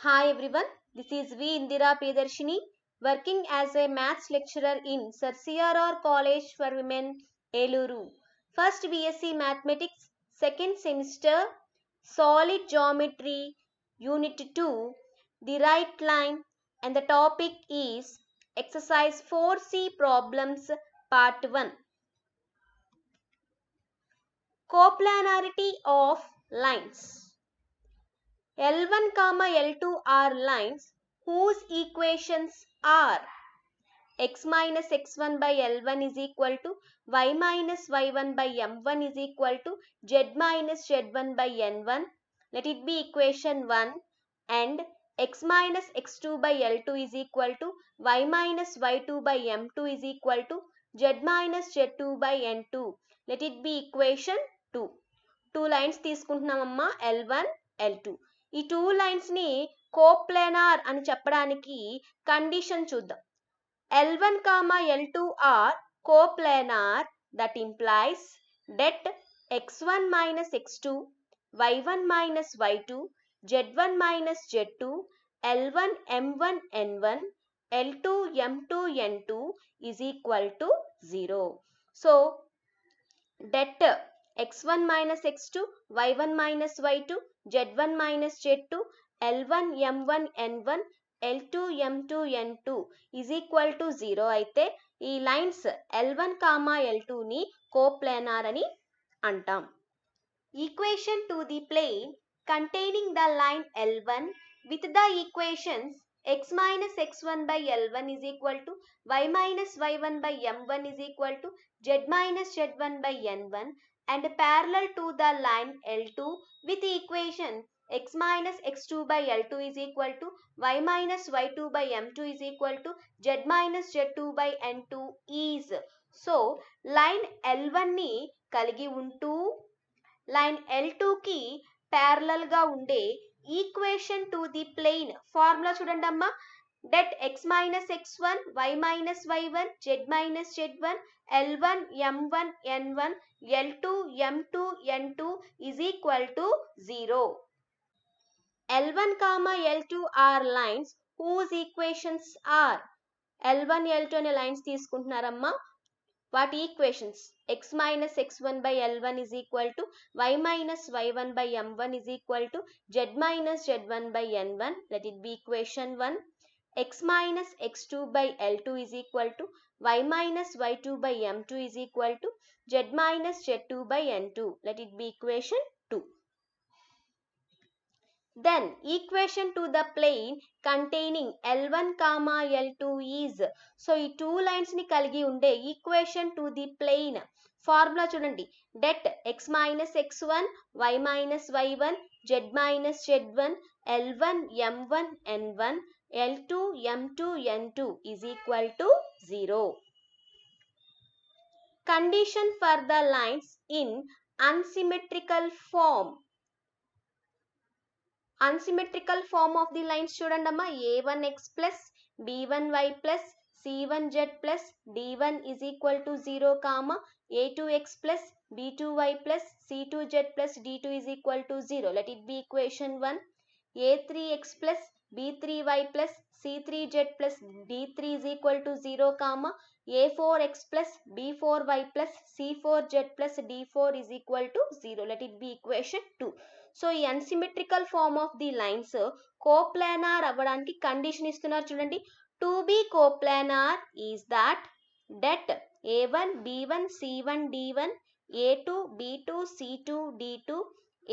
Hi everyone, this is V. Indira Priyadarshini, working as a maths lecturer in Sir CRR College for Women, Eluru. First BSc Mathematics, second semester, Solid Geometry, Unit 2, the right line, and the topic is Exercise 4C Problems, Part 1. Coplanarity of lines. L1, L2 are lines whose equations are x minus x1 by L1 is equal to y minus y1 by M1 is equal to z minus z1 by N1. Let it be equation 1, and x minus x2 by L2 is equal to y minus y2 by M2 is equal to z minus z2 by N2. Let it be equation 2. Two lines తీసుకుంటున్నామమ్మా L1, L2. ఈ two లైన్స్ని coplanar అని చెప్పడానికి condition చూద్దాం. L1, L2 are coplanar, that implies that x1 minus x2, y1 minus y2, z1 minus z2, L1 m1 n1, L2 m2 n2 is equal to 0. So that x1 minus x2, y1 minus y2, z1 minus z2, L1 m1 n1, L2 m2 n2 is equal to 0 అయితే ఈ lines L1, L2 ని coplanar అని అంటాం. Equation to the plane containing the line L1 with the equations x minus x1 by L1 is equal to y minus y1 by M1 is equal to z minus z1 by N1, and parallel to the line L2 with equation x minus x2 by L2 is equal to y minus y2 by M2 is equal to z minus z2 by N2 is. So line L1 ని కలిగి ఉంటూ line L2కి parallel గా ఉండే equation to the plane formula చూడండి అమ్మా. that x minus x1, y minus y1, z minus z1, L1 m1 n1, L2 m2 n2 is equal to 0. L1, L2 are lines whose equations are L1, L2 అనే lines తీసుకుంటున్నారమ్మా. వాటి equations x minus x1 by L1 is equal to y minus y1 by M1 is equal to z minus z1 by N1. Let it be equation 1. x minus x2 by L2 is equal to y minus y2 by M2 is equal to z minus z2 by N2. Let it be equation 2. Then equation to the plane containing L1, L2 is. So ఈ two lines ని కలిగి ఉండే equation to the plane formula చూడండి. that x minus x1, y minus y1, z minus z1, L1 m1 n1, L2 m2 n2 is equal to 0. Condition for the lines in unsymmetrical form. Unsymmetrical form of the lines చూడండమ్మా. a1x plus b1y plus c1z plus d1 is equal to 0, a2x plus b2y plus c2z plus d2 is equal to 0. Let it be equation 1. a3x plus b3y plus c3z plus d3 is equal to 0, a4x plus b4y plus c4z plus d4 is equal to 0. Let it be equation 2. So ఈ unsymmetrical form of the lines coplanar అవ్వడానికి condition ఇస్తున్నారు చూడండి. To be coplanar is that a1 b1 c1 d1, a2 b2 c2 d2,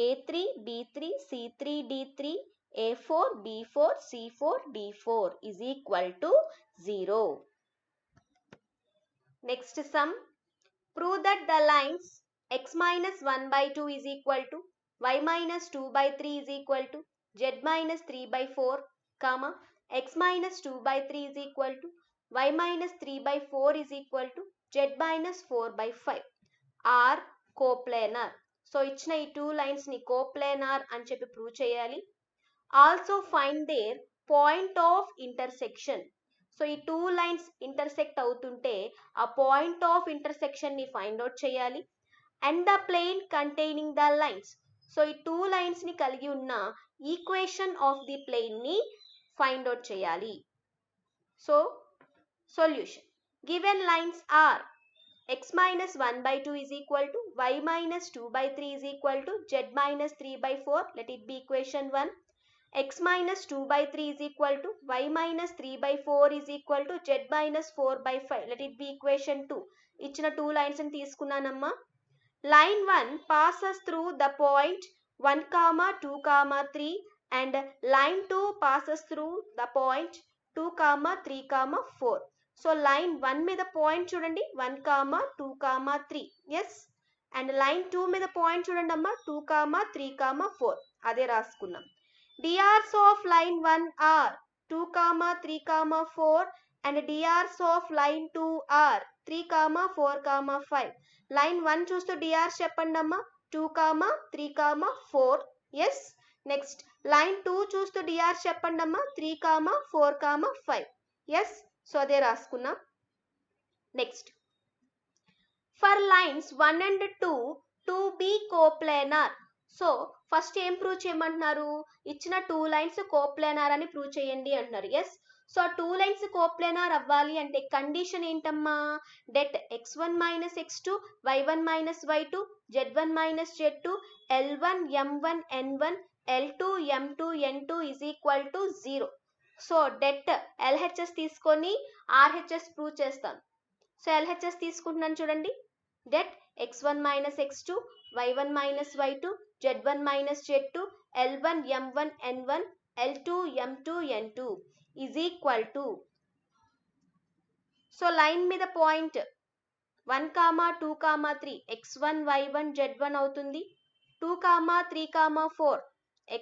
a3 b3 c3 d3, a4 b4 c4 d4 is equal to 0. Next sum. Prove that the lines x minus 1 by 2 is equal to y minus 2 by 3 is equal to z minus 3 by 4, x minus 2 by 3 is equal to y minus 3 by 4 is equal to z minus 4 by 5 are coplanar. So ఇచ్చిన ఈ two lines ని coplanar అని చెప్పి prove చేయాలి. Also find there point of intersection. So ఈ two lines intersect అవుతుంటే ఆ point of intersection ని ఫైండ్ అవుట్ చేయాలి. And the plane containing the lines. So ఈ టూ లైన్స్ ని కలిగి ఉన్న ఈక్వేషన్ ఆఫ్ ది ప్లేన్ని ఫైండ్ అవుట్ చేయాలి. So solution, given lines are x minus 1 by 2 is equal to y minus 2 by 3 is equal to z minus 3 by 4. Let it be equation 1. X minus 2 by 3 is equal to y minus 3 by 4 is equal to z minus 4 by 5. Let it be equation 2. ఇచ్చిన 2 lines అని తీసుకున్నానమ్మా. Line 1 passes through the point 1, 2, 3 and line 2 passes through the point 2, 3, 4. So line 1 మీద point చూడండి 1, 2, 3. Yes, and line 2 మీద point చూడండి అమ్మా 2, 3, 4. అదే రాసుకున్నాం. DRs of line 1 are 2, 3, 4 and DRs of line 2 are 3, 4, 5. Line 1 చూస్తూ డిఆర్స్ చెప్పండి అమ్మా 2, 3, 4. ఎస్, నెక్స్ట్ లైన్ 2 చూస్తూ డిఆర్స్ చెప్పండి అమ్మా 3, 4, 5. ఎస్, సో అదే రాసుకున్నాం. Next, for lines 1 and 2 to be coplanar. So first ఏం ప్రూవ్ చేయమంటున్నారు, ఇచ్చిన 2 లైన్స్ కోప్లానార్ అని ప్రూవ్ చేయండి అంటున్నారు. ఎస్, సో 2 లైన్స్ కోప్లానార్ అవ్వాలి అంటే కండిషన్ ఏంటమ్మా, debt x1 minus x2 y1 minus y2 z1 minus z2 l1 m1 n1 l2 m2 n2 is equal to 0. So det LHS తీసుకొని RHS prove చేస్తాను. So LHS తీసుకుంటున్నాను చూడండి, debt x1 minus x2 y1 minus y2 z1 minus z2 l1 m1 n1 l2 m2 n2 is equal to, so line మీద point 1, 2, 3 x1 y1 z1 అవుతుంది, 2, 3, 4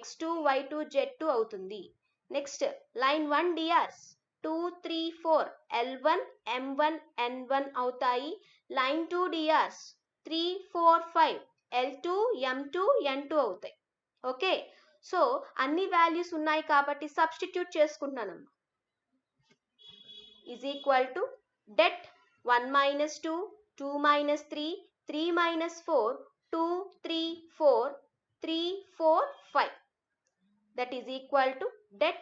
x2 y2 z2 అవుతుంది. Next line 1 DRs 2, 3, 4 l1 m1 n1 అవుతాయి. Line 2 DRs 3, 4, 5 l2 m2 n2 అవుతాయి. Okay, so అన్ని values ఉన్నాయి కాబట్టి substitute చేసుకుంటున్నానమ్మా. Is equal to det 1 minus 2 2 minus 3 3 minus 4 2 3 4 3 4 5. That is equal to det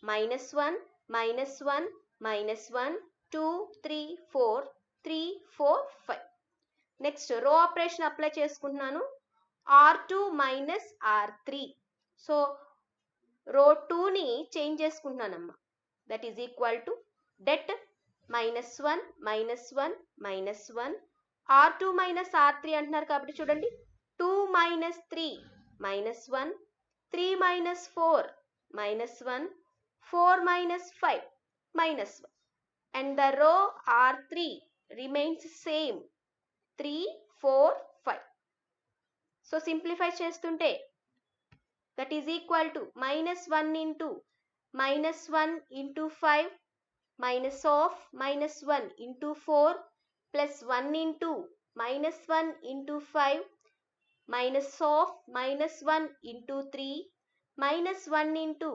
minus 1 minus 1 minus 1 2 3 4 3 4 5. Next row operation apply చేసుకుంటున్నాను, r2 minus r3. So row 2ని change చేసుకుంటున్నానమ్మా. That is equal to det minus 1 minus 1 minus 1 r2 minus r3 అంటున్నారు కాబట్టి చూడండి 2 minus 3 minus 1 3 minus 4 minus 1 4 minus 5 minus 1 and the row R3 remains same 3 4 5. So simplify చేస్తుంటే that is equal to minus 1 into minus 1 into 5 minus of minus 1 into 4 plus 1 into minus 1 into 5 minus of minus 1 into 3 minus 1 into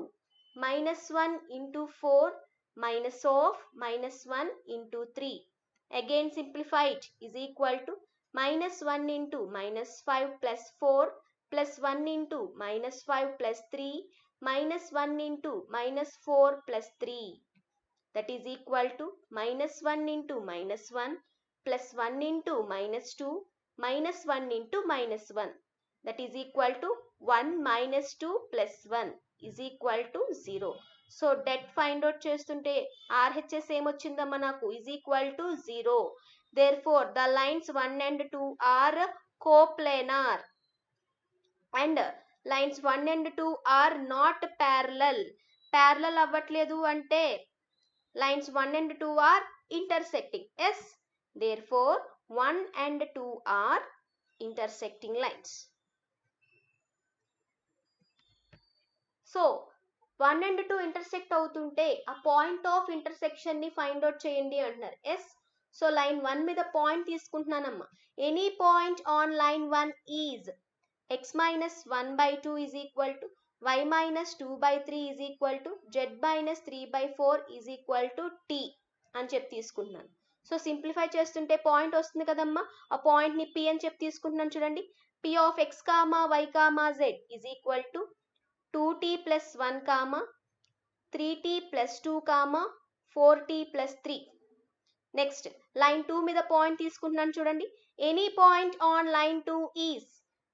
minus 1 into 4 minus of minus 1 into 3. Again simplify it is equal to minus 1 into minus 5 plus 4 plus 1 into minus 5 plus 3 minus 1 into minus 4 plus 3. That is equal to minus 1 into minus 1 plus 1 into minus 2 minus 1 into minus 1. That is equal to 1 minus 2 plus 1 is equal to 0. So det find out చేస్తుంటే RHS ఏమొచ్చిందమ్మా నాకు is equal to 0. Therefore the lines 1 and 2 are coplanar and lines 1 and 2 are not parallel. Parallel అవ్వట్లేదు అంటే lines 1 and 2 are intersecting. Yes, therefore 1 and 2 are intersecting lines. So 1 and 2 intersect అవుతుంటే ఆ point of intersection ని find out చేయండి అంటున్నారు. Yes, so line 1 మీద point తీసుకుంటున్నానమ్మా. Any point on line 1 is x minus 1 by 2 is equal to y minus 2 by 3 is equal to z minus 3 by 4 is equal to t అని చెప్పి తీసుకుంటున్నాను. So simplify చేస్తుంటే point వస్తుంది కదమ్మా, ఆ point ని p అని చెప్పి తీసుకుంటున్నాను చూడండి. p of x, y, z is equal to 2t plus 1 comma 3t plus 2 comma 4t plus 3. Next line 2 మీద పాయింట్ తీసుకుంటున్నాను చూడండి. Any point on line 2 is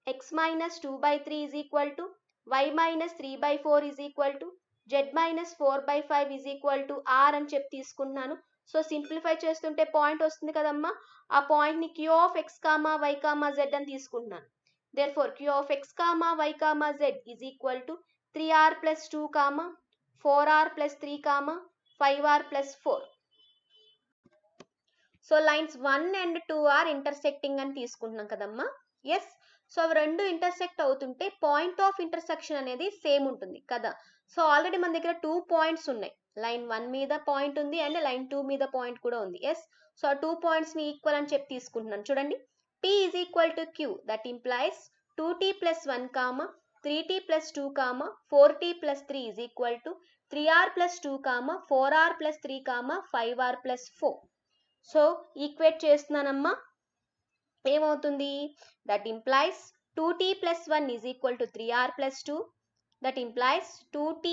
x minus 2 by 3 is equal to y minus 3 by 4 is equal to z minus 4 by 5 is equal to r అని చెప్పి తీసుకుంటున్నాను. So simplify చేస్తుంటే point వస్తుంది కదమ్మా, ఆ పాయింట్ ని q of x comma y comma z అని తీసుకుంటున్నాను. therefore q of x comma y comma z is equal to 3r plus 2 comma 4r plus 3 comma 5r plus 4. So lines 1 and 2 are intersecting అని తీసుకుంటున్నాం కదమ్మా. Yes, so అవి రెండు intersect అవుతుంటే point of intersection అనేది same ఉంటుంది కదా. So already మన దగ్గర 2 పాయింట్స్ ఉన్నాయి. లైన్ 1 మీద పాయింట్ ఉంది అండ్ లైన్ 2 మీద పాయింట్ కూడా ఉంది. ఎస్, సో ఆ 2 పాయింట్స్ ని ఈక్వల్ అని చెప్పి తీసుకుంటున్నాను చూడండి. p is equal to q, that implies 2t plus 1 comma 3t plus 2 comma 4t plus 3 is equal to 3r plus 2 comma 4r plus 3 comma 5r plus 4. So equate చేస్తున్నానమ్మా, ఏమవుతుంది? That implies 2t plus 1 is equal to 3r plus 2. That implies 2t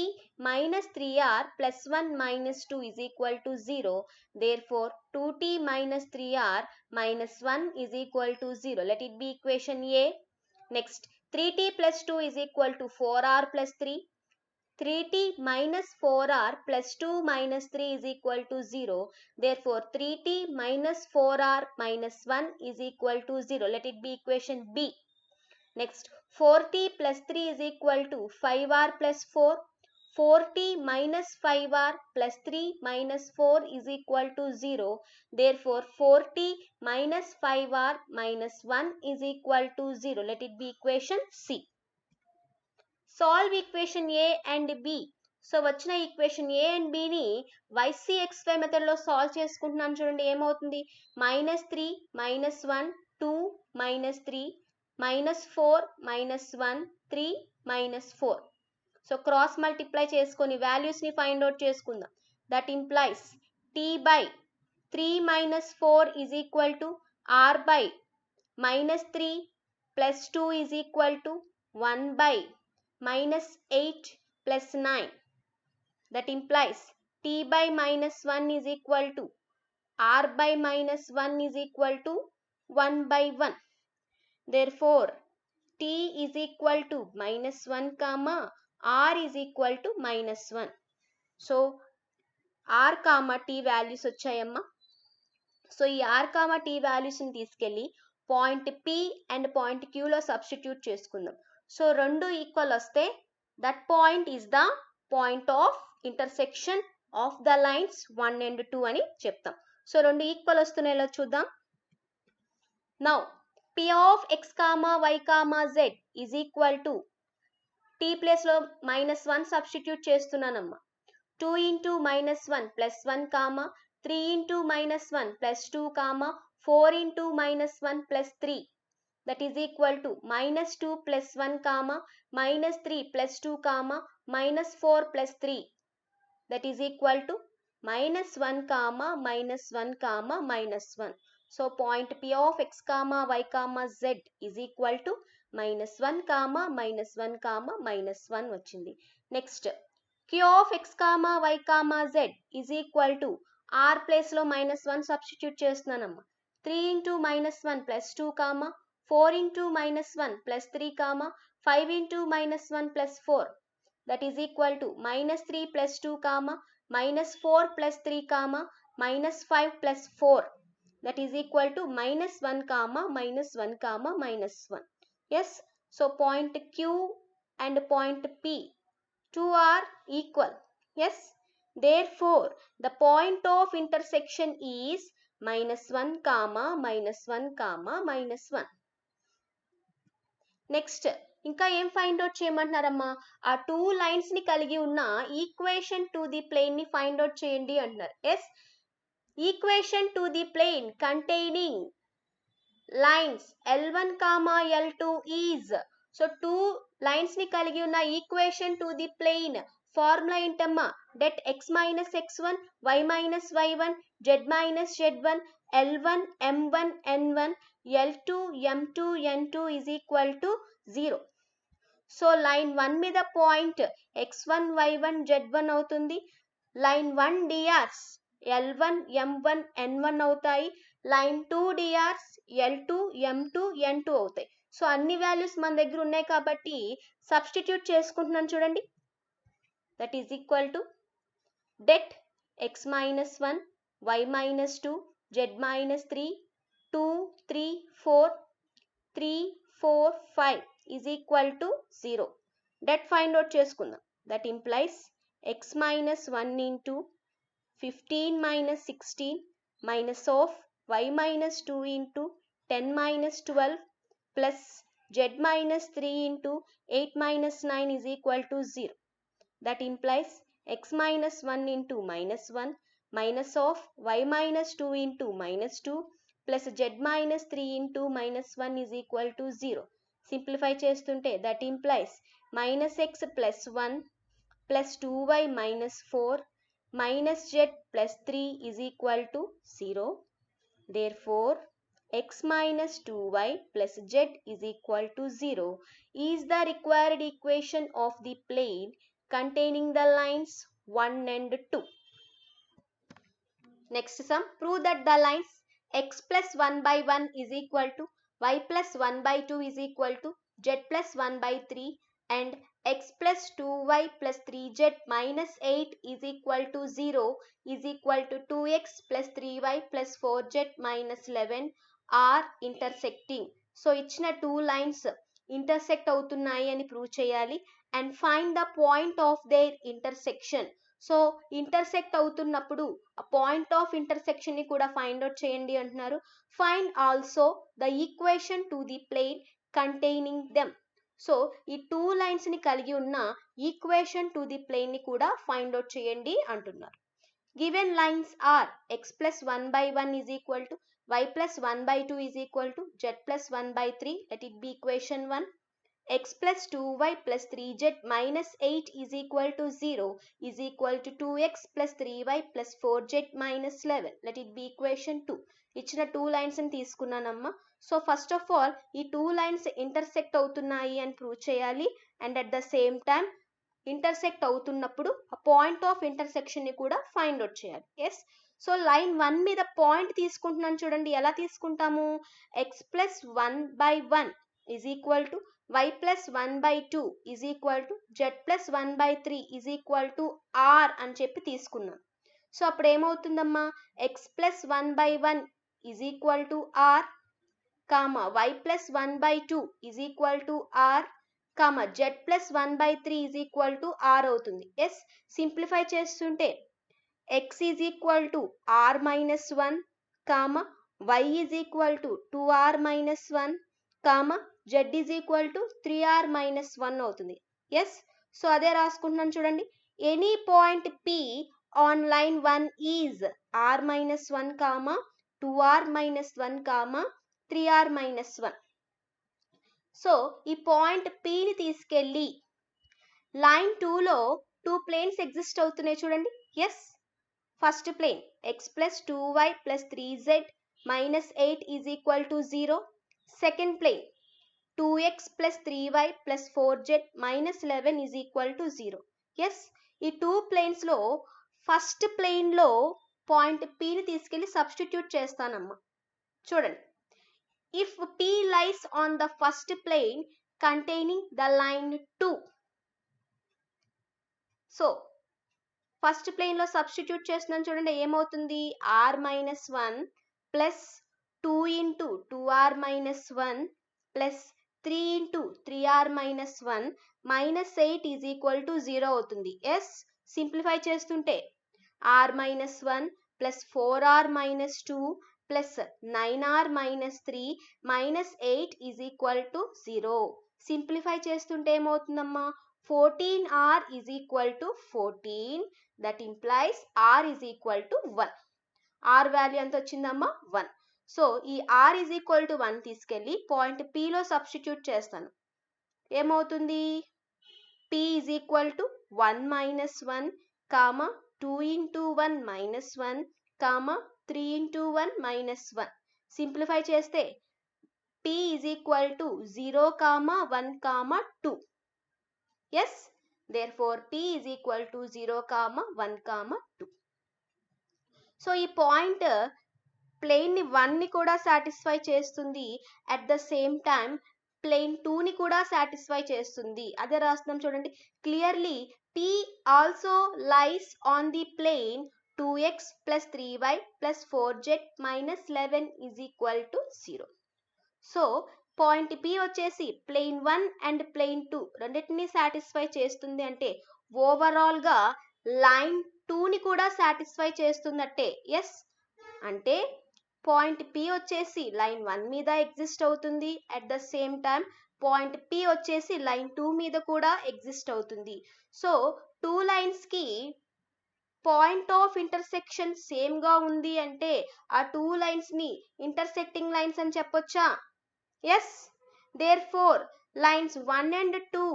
minus 3r plus 1 minus 2 is equal to 0. Therefore, 2t minus 3r minus 1 is equal to 0. Let it be equation A. Next, 3t plus 2 is equal to 4r plus 3. 3t minus 4r plus 2 minus 3 is equal to 0. Therefore, 3t minus 4r minus 1 is equal to 0. Let it be equation B. Next, 4t plus 3 is equal to 5r plus 4. 4t minus 5r plus 3 minus 4 is equal to 0. Therefore, 4t minus 5r minus 1 is equal to 0. Let it be equation C. Solve equation A and B. So వచ్చిన equation A and B ని YCXY method లో solve చేసుకుంటున్నాను చూడండి. ఏమవుతుంది? -3 -1 2 -3 -4 -1 3 -4. So cross multiply చేసుకొని values ని find out చేసుకుందాం. That implies t by 3 minus 4 is equal to r by -3 plus 2 is equal to 1 by -8 plus 9. That implies t by -1 is equal to r by -1 is equal to 1 by 1. Therefore, t is equal to -1 comma r is equal to -1. So, r comma t values వచ్చాయమ్మా. So ఈ r comma t values ని తీసుకెళ్ళి point p and point q లో substitute చేసుకుందాం. So రెండు equal వస్తే that point is the point of intersection of the lines 1 and 2 అని చెప్తాం. సో రెండు ఈక్వల్ వస్తున్నాయో చూద్దాం. Now p of x comma y comma z is equal to t place లో -1 substitute చేస్తున్నానమ్మా. 2 into -1 plus 1 comma 3 into -1 plus 2 comma 4 into -1 plus 3. That is equal to -2 plus 1 comma -3 plus 2 comma -4 plus 3. That is equal to -1 comma -1 comma -1. So point P of x comma y comma z is equal to -1 comma -1 comma -1 వచ్చింది. Next, Q of x comma y comma z is equal to r place లో -1 substitute చేస్తున్నానమ్మా. 3 into -1 plus 2 comma 4 into -1 plus 3 comma 5 into -1 plus 4. That is equal to -3 plus 2 comma -4 plus 3 comma -5 plus 4. That is equal to -1 comma -1 comma -1. Yes, so point Q and point P 2 are equal. Yes, therefore the point of intersection is -1 comma -1 comma -1. Next ఇంకా ఏం find out చేయమంటున్నారమ్మా? ఆ 2 lines ని కలిగి ఉన్న equation to the plane ని find out చేయండి అంటున్నారు. Yes, equation to the plane containing lines L1 comma L2 is. So 2 lines ని కలిగి ఉన్న equation to the plane formula ఏంటమ్మా? Det x minus x1 y minus y1 z minus z1 L1 m1 n1 L2 m2 n2 is equal to 0. So line 1 మీద point x1 y1 z1 అవుతుంది. Line 1 DRs L1 M1 N1 అవుతాయి. Line 2 DRs L2 M2 N2 అవుతాయి. So అన్ని values మన దగ్గర ఉన్నాయి కాబట్టి substitute చేసుకుంటున్నాను చూడండి. That is equal to det x minus 1 y minus 2 z minus 3 2 3 4 3 4 5 is equal to 0. Det find out చేసుకుందాం. That implies x minus 1 into 15 minus 16 minus of y minus 2 into 10 minus 12 plus z minus 3 into 8 minus 9 is equal to 0. That implies x minus 1 into minus 1 minus of y minus 2 into minus 2 plus z minus 3 into minus 1 is equal to 0. Simplify చేస్తుంటే that implies minus x plus 1 plus 2y minus 4 minus z plus 3 is equal to 0. Therefore, x minus 2y plus z is equal to 0 is the required equation of the plane containing the lines 1 and 2. Next sum, prove that the lines x plus 1 by 1 is equal to y plus 1 by 2 is equal to z plus 1 by 3 and x plus 2y plus 3z minus 8 is equal to 0 is equal to 2x plus 3y plus 4z minus 11 are intersecting. So ఇచ్చిన 2 lines intersect అవుతున్నాయి అని prove చేయాలి and find the point of their intersection. So intersect అవుతున్నప్పుడు ఆ point of intersection ని కూడా find out చేయండి అంటున్నారు. Find also the equation to the plane containing them. So ఈ 2 లైన్స్ ని కలిగి ఉన్న ఈక్వేషన్ టు ది ప్లేన్ ని కూడా ఫైండ్ అవుట్ చేయండి అంటున్నారు. Given lines are x plus 1 by 1 is equal to y plus 1 by 2 is equal to z plus 1 by 3. Let it be equation 1. x plus 2y plus 3z minus 8 is equal to 0 is equal to 2x plus 3y plus 4z minus 11. Let it be equation 2. ఇచ్చిన 2 lines ని తీసుకున్నానమ్మా. So first of all ఈ 2 lines intersect అవుతున్నాయి అని prove చేయాలి and at the same time intersect అవుతున్నప్పుడు ఆ point of intersection ని కూడా ఫైండ్ అవుట్ చేయాలి. ఎస్, సో లైన్ 1 మీద పాయింట్ తీసుకుంటున్నాను చూడండి. ఎలా తీసుకుంటాము? x plus 1 by 1 is equal to y plus 1 by 2 is equal to z plus 1 by 3 is equal to r అని చెప్పి తీసుకున్నాం. సో అప్పుడు ఏమవుతుందమ్మా? x plus 1 by 1 is equal to r, y plus 1 by 2 is equal to r, z plus 1 by 3 is equal to r అవుతుంది. Yes, simplify చేస్తుంటే x is equal to r minus 1, y is equal to 2r minus 1, z is equal to 3r minus 1 అవుతుంది. Yes, so అదే రాసుకుంటున్నాను చూడండి. Any point p on line 1 is r minus 1, 2r minus 1, 3r minus 1. So ఈ point p ని తీసుకెళ్ళి line 2లో 2 planes exist అవుతున్నాయి చూడండి. Yes, first plane x plus 2y plus 3z minus 8 is equal to 0. Second plane 2x plus 3y plus 4z minus 11 is equal to 0. Yes, ఈ 2 ప్లేన్స్లో first ప్లేన్లో point p ని తీసుకెళ్ళి substitute చేస్తానమ్మా. చూడండి, if p lies on the first plane containing the line 2. So first plane లో substitute చేస్తున్నాను చూడండి. ఏమవుతుంది? r minus 1 plus 2 into 2r minus 1 plus 3 into 3r minus 1 minus 8 is equal to 0 అవుతుంది. Yes, simplify చేస్తుంటే r minus 1 plus 4r minus 2 plus 9r minus 3 minus 8 is equal to 0. Simplify చేస్తుంటే ఏమవుతుందమ్మా? 14r is equal to 14. That implies r is equal to 1. r value ఎంత వచ్చిందమ్మా? 1. So ఈ r is equal to 1 తీసుకెళ్ళి point p లో substitute చేస్తాను. ఏమవుతుంది? p is equal to 1 minus 1, 2 into 1 minus 1, 3 into 1 minus 1. Simplify చేస్తే p is equal to 0, 1, 2. Yes therefore p is equal to 0, 1, 2. So ఈ point plane ని 1 ని కూడా సాటిస్ఫై చేస్తుంది, at the same time plane 2 ని కూడా సాటిస్ఫై చేస్తుంది. అదే రాస్తున్నాం చూడండి, clearly p also lies on the plane 2x plus 3y plus 4z minus 11 is equal to 0. So point P వచ్చేసి ప్లేన్ 1 అండ్ ప్లేన్ 2 రెండింటిని సాటిస్ఫై చేస్తుంది అంటే ఓవరాల్ గా లైన్ 2 ని కూడా సాటిస్ఫై చేస్తున్నట్టే. ఎస్ అంటే పాయింట్ P వచ్చేసి లైన్ 1 మీద ఎగ్జిస్ట్ అవుతుంది, at the same time point P వచ్చేసి లైన్ 2 మీద కూడా ఎగ్జిస్ట్ అవుతుంది. సో 2 లైన్స్ కి పాయింట్ ఆఫ్ ఇంటర్సెక్షన్ సేమ్ గా ఉంది అంటే ఆ 2 లైన్స్ ని ఇంటర్సెక్టింగ్ లైన్స్ అని చెప్పొచ్చా? Yes therefore lines 1 and 2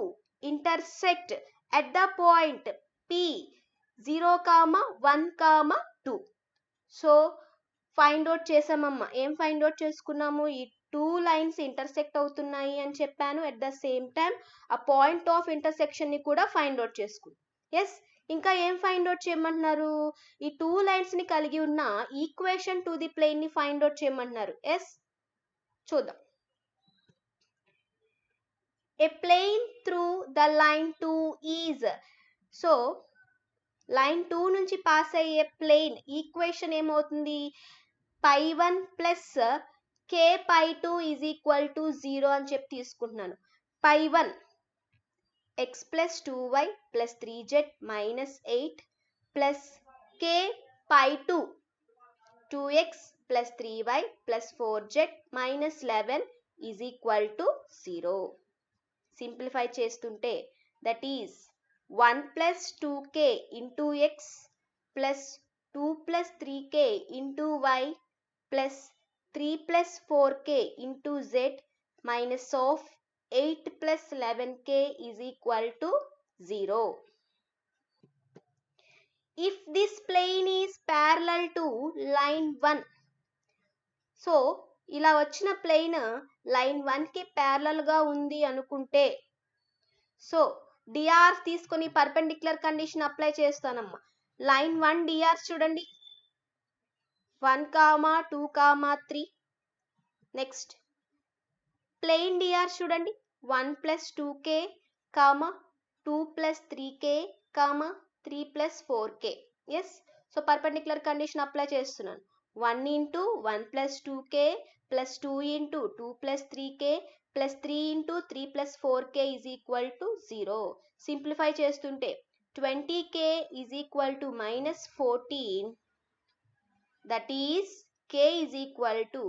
intersect at the point P 0, 1, 2. So find out చేసామమ్మా. ఏం ఫైండ్ అవుట్ చేసుకున్నాము? ఈ 2 లైన్స్ ఇంటర్సెక్ట్ అవుతున్నాయి అని చెప్పాను, అట్ ద సేమ్ టైం ఆ పాయింట్ ఆఫ్ ఇంటర్సెక్షన్ ని కూడా ఫైండ్ అవుట్ చేసుకున్నాం. ఎస్ ఇంకా ఏం ఫైండ్ అవుట్ చేయమంటున్నారు? ఈ 2 లైన్స్ ని కలిగి ఉన్న ఈక్వేషన్ టు ది ప్లేన్ ని ఫైండ్ అవుట్ చేయమంటున్నారు. ఎస్ చూద్దాం. A plane through the line 2 is, so line 2 నుంచి పాస్ అయ్యే ప్లేన్ ఈక్వేషన్ ఏమవుతుంది? π1 plus k π2 is equal to 0 అని చెప్పి తీసుకుంటున్నాను. π1 x plus 2y plus 3z minus 8 plus k π2 2x plus 3y plus 4z minus 11 is equal to 0. Simplify చేస్తుంటే that is 1 plus 2k into x plus 2 plus 3k into y plus 3 plus 4k into z minus of 8 plus 11k is equal to 0. If this plane is parallel to line 1, so ఇలా వచ్చిన plane line 1 కి parallel గా ఉంది అనుకుంటే, so DRs తీసుకొని perpendicular condition apply చేస్తానమ్మా. Line 1 DRs చూడండి, 1, 2, 3. Next plane DRs చూడండి, 1 plus 2k, 2 plus 3k, 3 plus 4k. Yes so perpendicular condition apply చేస్తున్నాను. 1 into 1 plus 2k plus 2 into 2 plus 3k plus 3 into 3 plus 4k is equal to 0. Simplify చేస్తుంటే 20k is equal to minus 14, that is k is equal to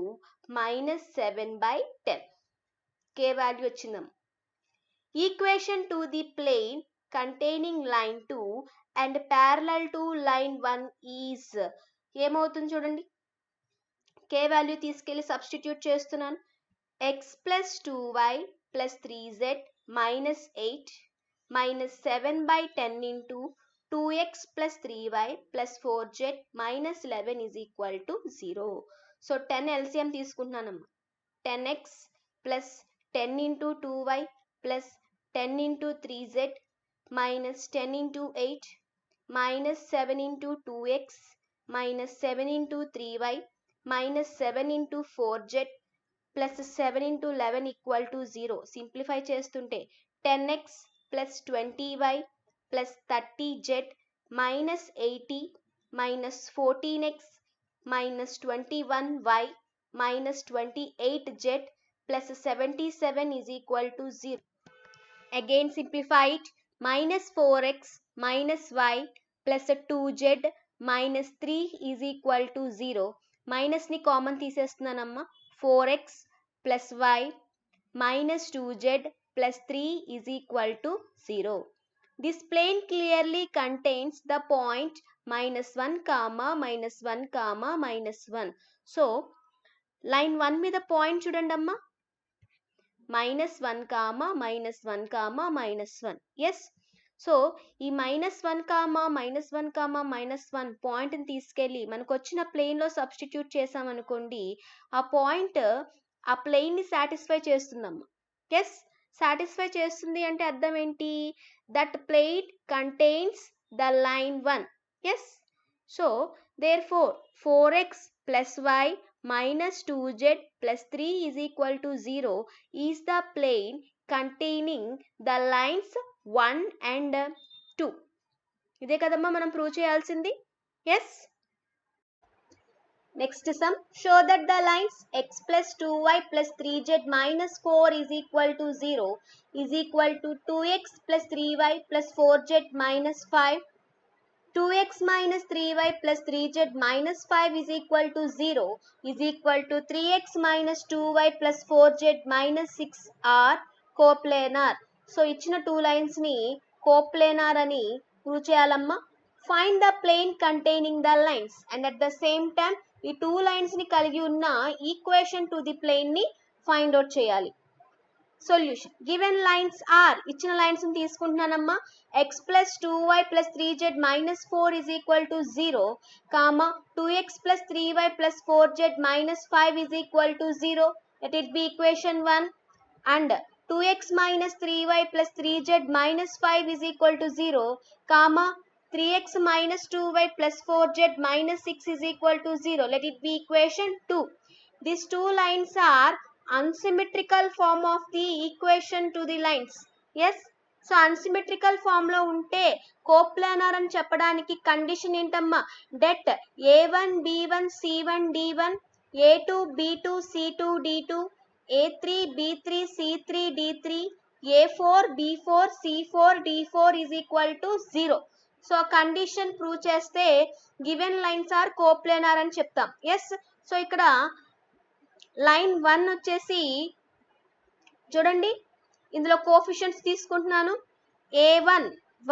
minus 7/10. k value వచ్చిందమ్మ. Equation to the plane containing line 2 and parallel to line 1 is, ఏమవుతుంది చూడండి, k value తీసుకెళ్ళి substitute చేస్తున్నాను. x plus 2y plus 3z minus 8 minus 7/10 into 2x plus 3y plus 4z minus 11 is equal to 0. So 10 LCM తీసుకుంటున్నానమ్మా. 10x plus 10 into 2y plus 10 into 3z minus 10 into 8 minus 7 into 2x minus 7 into 3y minus 7 into 4z plus 7 into 11 equal to 0. Simplify చేస్తుంటే 10x plus 20y plus 30z minus 80 minus 14x minus 21y minus 28z plus 77 is equal to 0. Again simplify it. Minus 4x minus y plus 2z minus 3 is equal to 0. Minus ని common తీసేస్తున్నానమ్మా. 4x plus y minus 2z plus 3 is equal to 0. This plane clearly contains the point -1, -1, -1. So line 1 మీద point చూడండి అమ్మా, -1, -1, -1. Yes so ఈ -1, -1, పాయింట్ని తీసుకెళ్ళి మనకు వచ్చిన ప్లేన్లో సబ్స్టిట్యూట్ చేసామనుకోండి, ఆ పాయింట్ ఆ ప్లేన్ని సాటిస్ఫై చేస్తుందమ్మా. ఎస్ సాటిస్ఫై చేస్తుంది అంటే అర్థం ఏంటి? That plane contains the line 1. Yes. So therefore 4x plus y minus 2z plus 3 is equal to 0 is the plane containing the lines 1 and 2. ఇదే కదమ్మా మనం ప్రూవ్ చేయాల్సింది. Yes. Next sum, show that the lines x plus 2y plus 3z minus 4 is equal to 0 is equal to 2x plus 3y plus 4z minus 5. 2x minus 3y plus 3z minus 5 is equal to 0 is equal to 3x minus 2y plus 4z minus 6 are coplanar. So ఇచ్చిన 2 lines ని coplanar అని prove చేయాలమ్మా. Find the plane containing the lines and at the same time ఈ 2 lines ని కలిగి ఉన్న equation to the plane ని find out చేయాలి. సొల్యూషన్, గివెన్ లైన్స్ ఆర్, ఇచ్చిన లైన్స్ ని తీసుకుంటున్నానమ్మా. x plus 2y plus 3z minus 4 is equal to 0, 2x plus 3y plus 4z minus 5 is equal to 0. Let it be equation 1. And 2x minus 3y plus 3z minus 5 is equal to 0, 3x minus 2y plus 4z minus 6 is equal to 0. Let it be equation 2. These two lines are unsymmetrical form of the equation to the lines. Yes. So unsymmetrical form లో ఉంటే coplanar అని చెప్పడానికి condition ఏంటమ్మా? Det a1 b1 c1 d1 a2 b2 c2 d2 a3 b3 c3 d3 a4 b4 c4 d4 is equal to 0. So condition prove చేస్తే given lines are coplanar అని చెప్తాం. Yes. So ఇక్కడ line 1 వచ్చేసి చూడండి, ఇందులో coefficients తీసుకుంటున్నాను. a1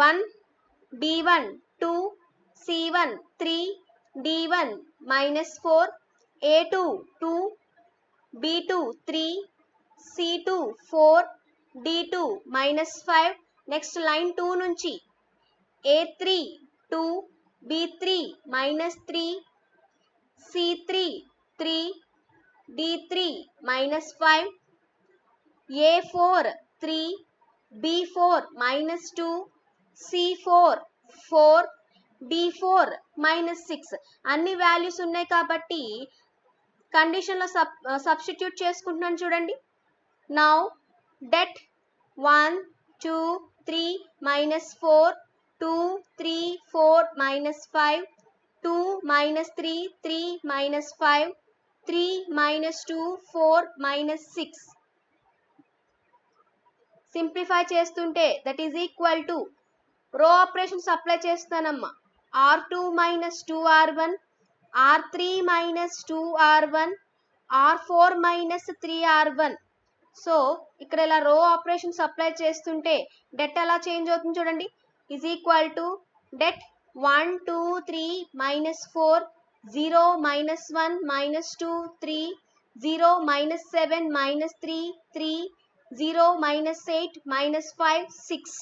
1, b1 2, c1 3, d1 minus 4, a2 2, b2 3, c2 4, d2 minus 5. Next line 2 నుంచి a3 2, b3 minus 3, c3 3, d3 minus 5, a4 3, b4 minus 2, c4 4, d4 minus 6. అన్ని values ఉన్నాయి కాబట్టి కండిషన్లో సబ్స్టిట్యూట్ చేసుకుంటున్నాను చూడండి. Now debt 1 2 3 minus 4 2 3 4 minus 5 2 minus 3 3 minus 5 3 minus 2 4 minus 6. Simplify చేస్తుంటే that is equal to రో operations apply చేస్తానమ్మా. r2 minus 2r1 r3 minus 2r1 r4 minus 3r1. So ఇక్కడ ఇలా రో ఆపరేషన్స్ అప్లై చేస్తుంటే డెట్ ఎలా చేంజ్ అవుతుంది చూడండి. Is equal to det 1 2 3 minus 4 0 minus 1 minus 2 3 0 minus 7 minus 3 3 0 minus 8 minus 5 6.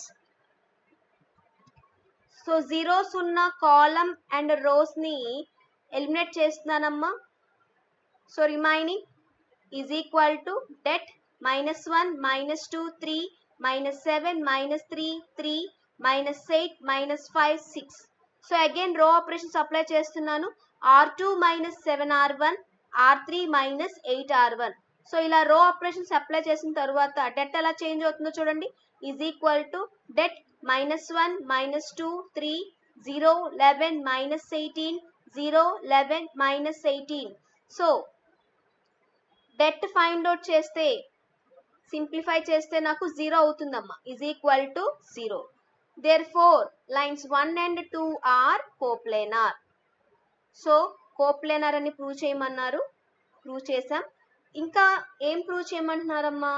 So zeros ఉన్న కాలమ్ అండ్ రోస్ ని ఎలిమినేట్ చేస్తున్నానమ్మా. So remaining is equal to det -1 -2 3 -7 -3 3 -8 -5 6. So again row operations apply చేస్తున్నాను. r2 -7r1 r3 -8r1. So ఇలా రో operations apply చేసిన తర్వాత debt ఎలా change అవుతుందో చూడండి. Is equal to det -1 -2 3 0 11 -18 0 11 -18. So det find out చేస్తే సింప్లిఫై చేస్తే నాకు 0 అవుతుందమ్మా. Is equal to 0. Therefore lines 1 and 2 are coplanar. So coplanar అని ప్రూవ్ చేయమన్నారు, ప్రూవ్ చేసాం. ఇంకా ఏం ప్రూవ్ చేయమంటున్నారమ్మా?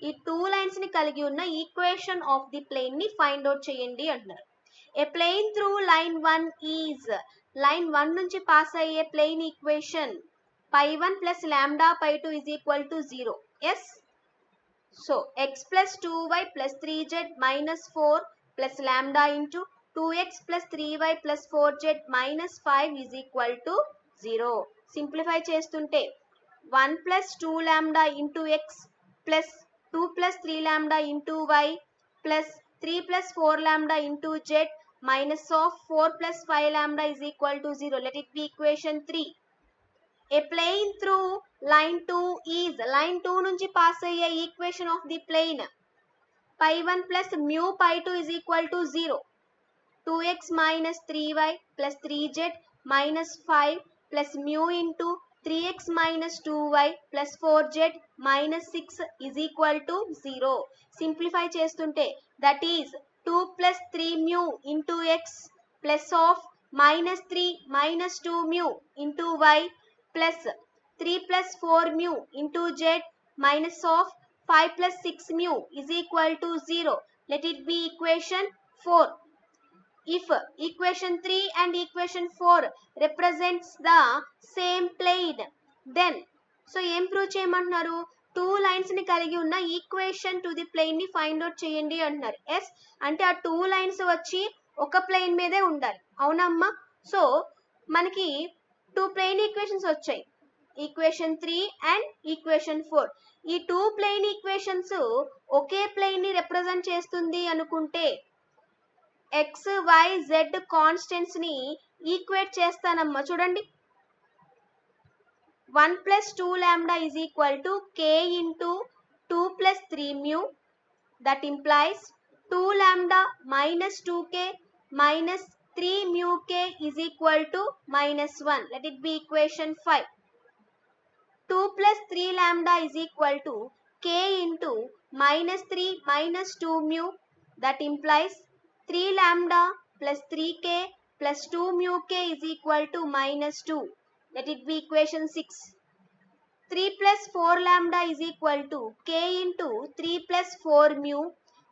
ఈ 2 లైన్స్ ని కలిగి ఉన్న ఈక్వేషన్ ఆఫ్ ది ప్లేన్ ని ఫైండ్ అవుట్ చేయండి అంటున్నారు. A plane through line 1 is, line 1 నుంచి పాస్ అయ్యే plane equation π1 plus lambda π2 is equal to 0. Yes. So x plus 2y plus 3z minus 4 plus lambda into 2x plus 3y plus 4z minus 5 is equal to 0. Simplify చేస్తుంటే 1 plus 2 lambda into x plus 2 plus 3 lambda into y plus 3 plus 4 lambda into z minus of 4 plus 5 lambda is equal to 0. Let it be equation 3. A plane through line 2 is line 2 నుంచి pass అయ్యే equation of the plane pi 1 plus mu pi 2 is equal to 0. 2x minus 3y plus 3z minus 5 plus mu into 3x minus 2y plus 4z minus 6 is equal to 0. Simplify చేస్తుంటే that is 2 plus 3 mu into x plus of minus 3 minus 2 mu into y plus 3 plus 4 mu into z minus of 5 plus 6 mu is equal to 0. Let it be equation 4. If equation 3 and equation 4 represents the same plane, then so ఏం prove చేయమంటున్నారు, 2 lines ని కలిగి ఉన్న equation to the plane ని find out చేయండి అంటున్నారు. Yes అంటే ఆ 2 లైన్స్ వచ్చి ఒక ప్లేన్ మీదే ఉండాలి, అవునమ్మా? సో మనకి 2 ప్లేన్ ఈక్వేషన్స్ వచ్చాయి, ఈక్వేషన్ 3 అండ్ ఈక్వేషన్ 4. ఈ 2 ప్లేన్ ఈక్వేషన్స్ ఒకే ప్లేన్ ని రిప్రజెంట్ చేస్తుంది అనుకుంటే x y z కాన్స్టెంట్స్ ని ఈక్వేట్ చేస్తానమ్మా. చూడండి, 1 plus 2 lambda is equal to k into 2 plus 3 mu. That implies 2 lambda minus 2k minus 3 mu k is equal to minus 1. Let it be equation 5. 2 plus 3 lambda is equal to k into minus 3 minus 2 mu. That implies 3 lambda plus 3k plus 2 mu k is equal to minus 2. Let it be equation 6. 3 plus 4 lambda is equal to k into 3 plus 4 mu.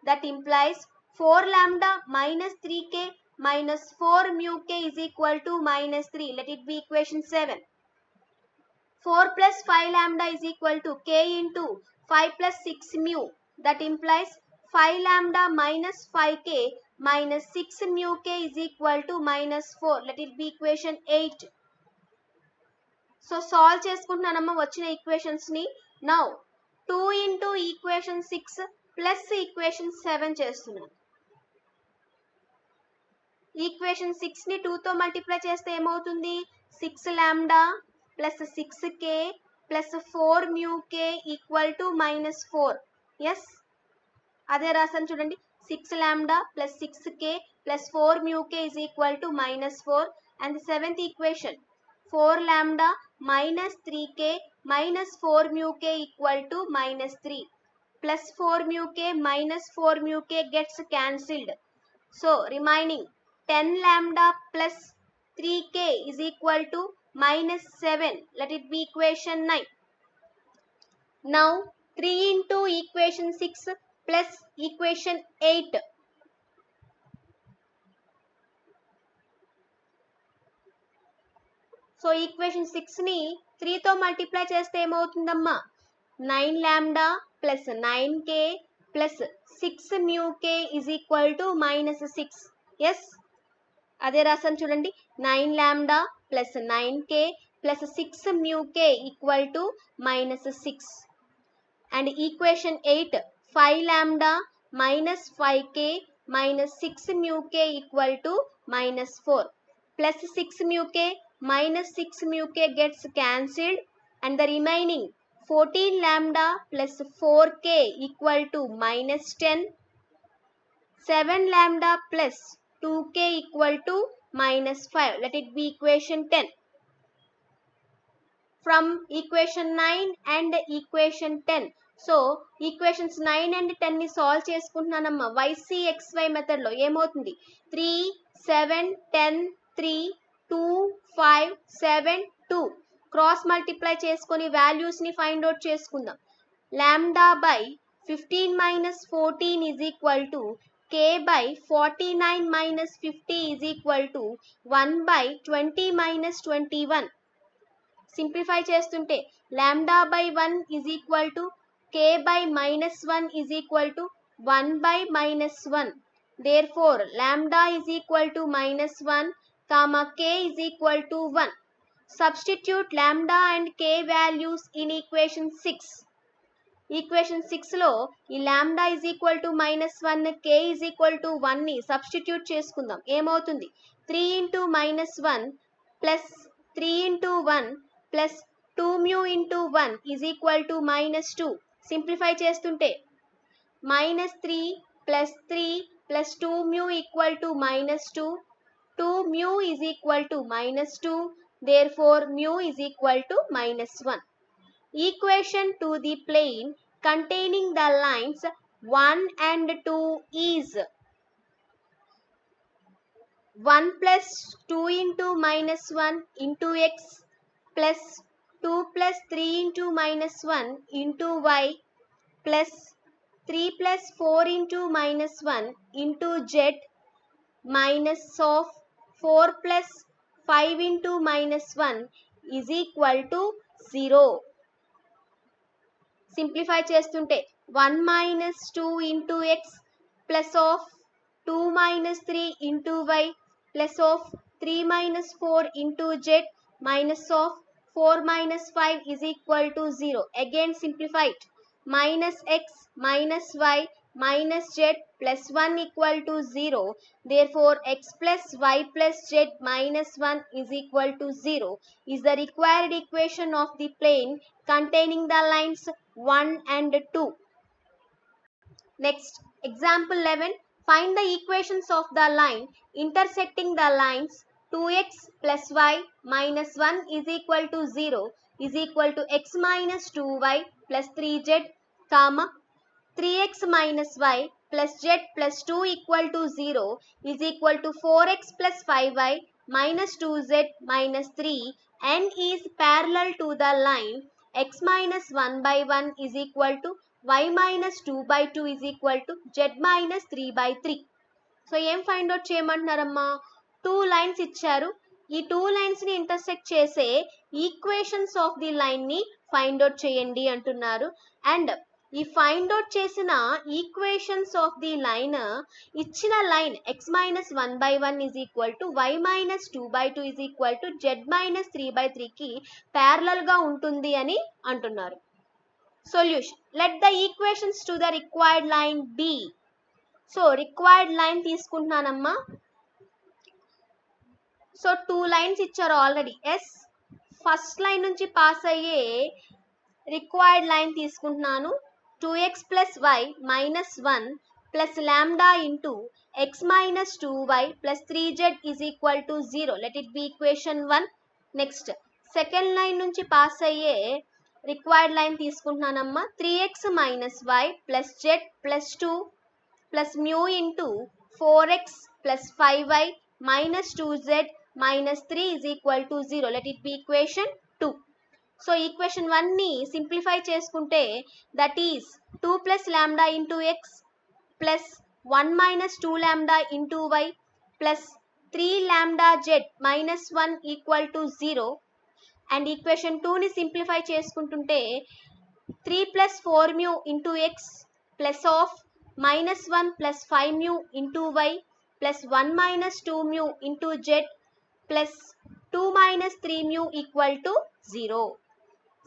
That implies 4 lambda minus 3k minus 4 mu k is equal to minus 3. Let it be equation 7. 4 plus 5 lambda is equal to k into 5 plus 6 mu. That implies 5 lambda minus 5k minus 6 mu k is equal to minus 4. Let it be equation 8. So solve చేసుకుంటున్నానమ్మా వచ్చిన equations ని. Now 2 into equation 6 plus equation 7 చేస్తున్నాను. Equation 6 ని 2 తో multiply చేస్తే ఏమవుతుంది, 6 lambda plus 6k plus 4 mu k equal to minus 4. Yes, అదే రాసాను చూడండి, 6 lambda plus 6k plus 4 mu k is equal to minus 4. And the seventh equation, 4 lambda minus 3k minus 4 mu k equal to minus 3. Plus 4 mu k minus 4 mu k gets cancelled. So remaining 10 lambda plus 3k is equal to minus 7. Let it be equation 9. Now 3 into equation 6 plus equation 8. So equation 6 ని 3 తో multiply చేస్తే ఏమవుతుందమ్మా, 9 lambda plus 9k plus 6 mu k is equal to minus 6. Yes, అదే రాసాను చూడండి, 9 lambda plus 9k plus 6 mu k equal to minus 6. And equation 8, 5 lambda minus 5k minus 6 mu k equal to minus 4. Plus 6 mu k minus 6 mu k gets cancelled and the remaining 14 lambda plus 4k equal to minus 10. 7 lambda plus 2k equal to minus 5. Let it be equation 10. From equation 9 and equation 10. So equations 9 and 10 ని solve చేసుకుంటున్నానమ్మా. YCXY method లో ఏమవుతుంది, 3 7 10 3 2 5 7 2 cross multiply చేసుకొని values ని find out చేసుకుందాం. Lambda by 15 minus 14 is equal to k by 49 minus 50 is equal to 1 by 20 minus 21. Simplify చేస్తుంటే lambda by 1 is equal to k by minus 1 is equal to 1 by minus 1. Therefore lambda is equal to minus 1 comma k is equal to 1. Substitute lambda and k values in equation 6. Equation 6లో ఈ lambda is equal to -1 k is equal to 1 ని substitute చేసుకుందాం. ఏమవుతుంది 3 into -1 plus 3 into 1 plus 2 mu into 1 is equal to -2. Simplify చేస్తుంటే -3 plus 3 plus 2 mu equal to -2. 2 mu is equal to -2. Therefore, mu is equal to -1. Equation to the plane containing the lines 1 and 2 is 1 plus 2 into -1 into x plus 2 plus 3 into -1 into y plus 3 plus 4 into -1 into z minus of 4 plus 5 into -1 is equal to 0. Simplify చేస్తుంటే 1 minus 2 into x plus of 2 minus 3 into y plus of 3 minus 4 into z minus of 4 minus 5 is equal to 0. Again simplify it. Minus x minus y minus z plus 1 equal to 0. Therefore, x plus y plus z minus 1 is equal to 0 is the required equation of the plane containing the lines 1 and 2. Next, example 11. Find the equations of the line intersecting the lines 2x plus y minus 1 is equal to 0 is equal to x minus 2y plus 3z, comma 3x minus y plus z plus 2 equal to 0 is equal to 4x plus 5y minus 2z minus 3 and is parallel to the line x minus 1 by 1 is equal to y minus 2 by 2 is equal to z minus 3 by 3. So ఏం find out చేయమంటున్నారమ్మా 2 lines ఇచ్చారు. ఈ 2 lines ని intersect చేసే equations of the line ని find out చేయండి అంటున్నారు. And ఈ find out చేసిన ఈక్వేషన్స్ ఆఫ్ ది లైన్ ఇచ్చిన line x minus 1 by 1 is equal to y minus 2 by 2 is equal to z minus 3 by 3 కి parallel గా ఉంటుంది అని అంటున్నారు. Solution. Let the equations to the required line be. So required line తీసుకుంటున్నానమ్మా. So 2 lines ఇచ్చారు already. Yes first line నుంచి pass అయ్యే required line తీసుకుంటున్నాను. 2x plus y minus 1 plus lambda into x minus 2y plus 3z is equal to 0. Let it be equation 1. Next, second line నుంచి pass అయ్యే required line తీసుకుంటున్నానమ్మా. 3x minus y plus z plus 2 plus mu into 4x plus 5y minus 2z minus 3 is equal to 0. Let it be equation 2. So equation 1 ని simplify చేసుకుంటే that is 2 plus lambda into x plus 1 minus 2 lambda into y plus 3 lambda z minus 1 equal to 0. And equation 2 ని simplify చేసుకుంటుంటే 3 plus 4 mu into x plus of minus 1 plus 5 mu into y plus 1 minus 2 mu into z plus 2 minus 3 mu equal to 0.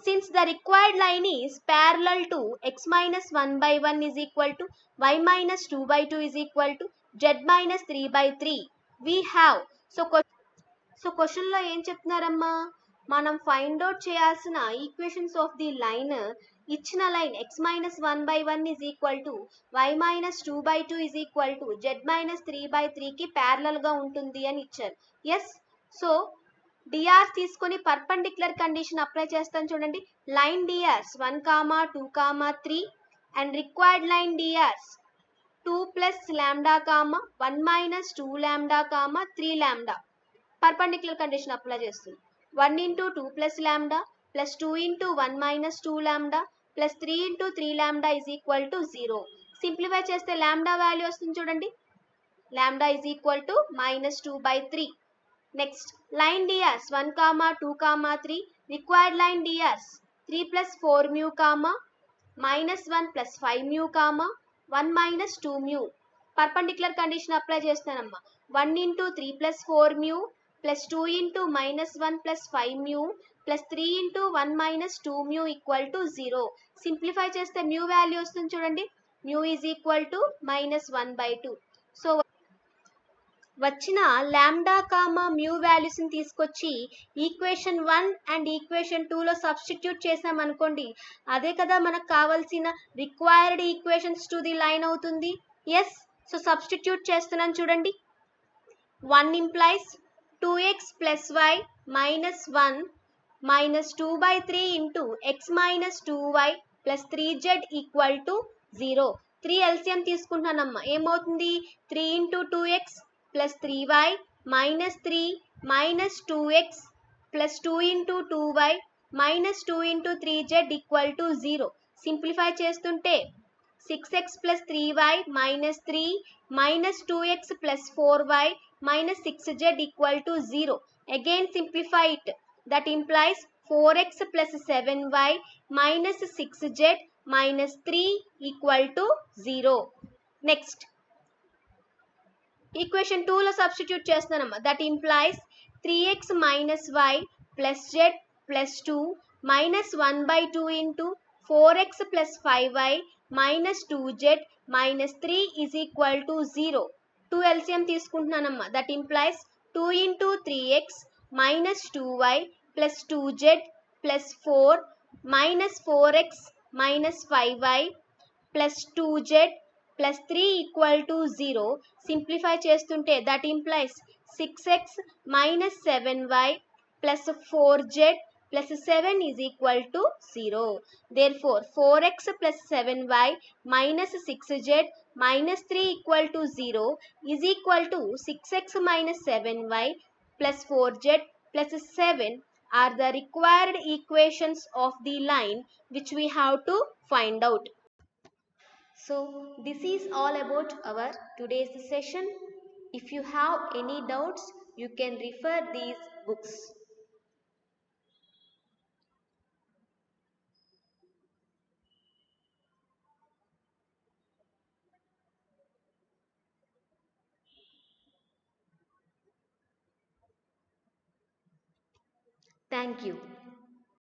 Since the required line is parallel to x minus 1 by 1 is equal to y minus 2 by 2 is equal to z minus 3 by 3, we have. So క్వశ్చన్లో ఏం చెప్తున్నారమ్మా, మనం find out చేయాల్సిన equations of the line ఇచ్చిన line x minus 1 by 1 is equal to y minus 2 by 2 is equal to z minus 3 by 3 కి parallel గా ఉంటుంది అని ఇచ్చారు. ఎస్, సో డిఆర్స్ తీసుకొని పర్పెండిక్యులర్ కండిషన్ అప్లై చేస్తాను చూడండి. Line DRs 1, 2, 3 and required line DRs 2 plus lambda, 1 minus 2 lambda, 3 lambda. Perpendicular condition apply చేస్తుంది. 1 into 2 plus lambda plus 2 into 1 minus 2 lambda plus 3 into 3 lambda is equal to 0. Simplify చేస్తే lambda value వస్తుంది చూడండి. Lambda is equal to minus 2 by 3. Next line DRs 1, 2, 3 required line DRs 3 plus 4 mu, minus 1 plus 5 mu, 1 minus 2 mu. Perpendicular condition apply చేస్తానమ్మా. 1 into 3 plus 4 mu plus 2 into minus 1 plus 5 mu plus 3 into 1 minus 2 mu equal to 0. Simplify చేస్తే mu value వస్తుంది చూడండి. Mu is equal to -1/2. So వచ్చిన lambda comma mu values ని తీసుకొచ్చి equation 1 and equation 2 లో substitute చేసామనుకోండి, అదే కదా మనకు కావాల్సిన required equations to the line అవుతుంది. ఎస్, సో సబ్స్టిట్యూట్ చేస్తున్నాను చూడండి. 1 implies 2x plus y minus 1 minus 2/3 into x minus 2y plus 3z equal to 0. 3 LCM తీసుకుంటానమ్మా, ఏమవుతుంది? 3 into 2x plus 3y minus 3 minus 2x plus 2 into 2y minus 2 into 3z equal to 0. Simplify చేస్తుంటే 6x plus 3y minus 3 minus 2x plus 4y minus 6z equal to 0. Again simplify it. That implies 4x plus 7y minus 6z minus 3 equal to 0. Next. Equation 2 లో substitute చేస్తున్నానమ్మా. That implies 3x minus y plus z plus 2 minus 1/2 into 4x plus 5y minus 2z minus 3 is equal to 0. 2 LCM తీసుకుంటున్నానమ్మా. That implies 2 into 3x minus 2y plus 2z plus 4 minus 4x minus 5y plus 2z plus 3 equal to 0. Simplify చేస్తుంటే that implies 6x minus 7y plus 4z plus 7 is equal to 0. Therefore 4x plus 7y minus 6z minus 3 equal to 0 is equal to 6x minus 7y plus 4z plus 7 are the required equations of the line which we have to find out. So this is all about our today's session. If you have any doubts, you can refer these books. Thank you.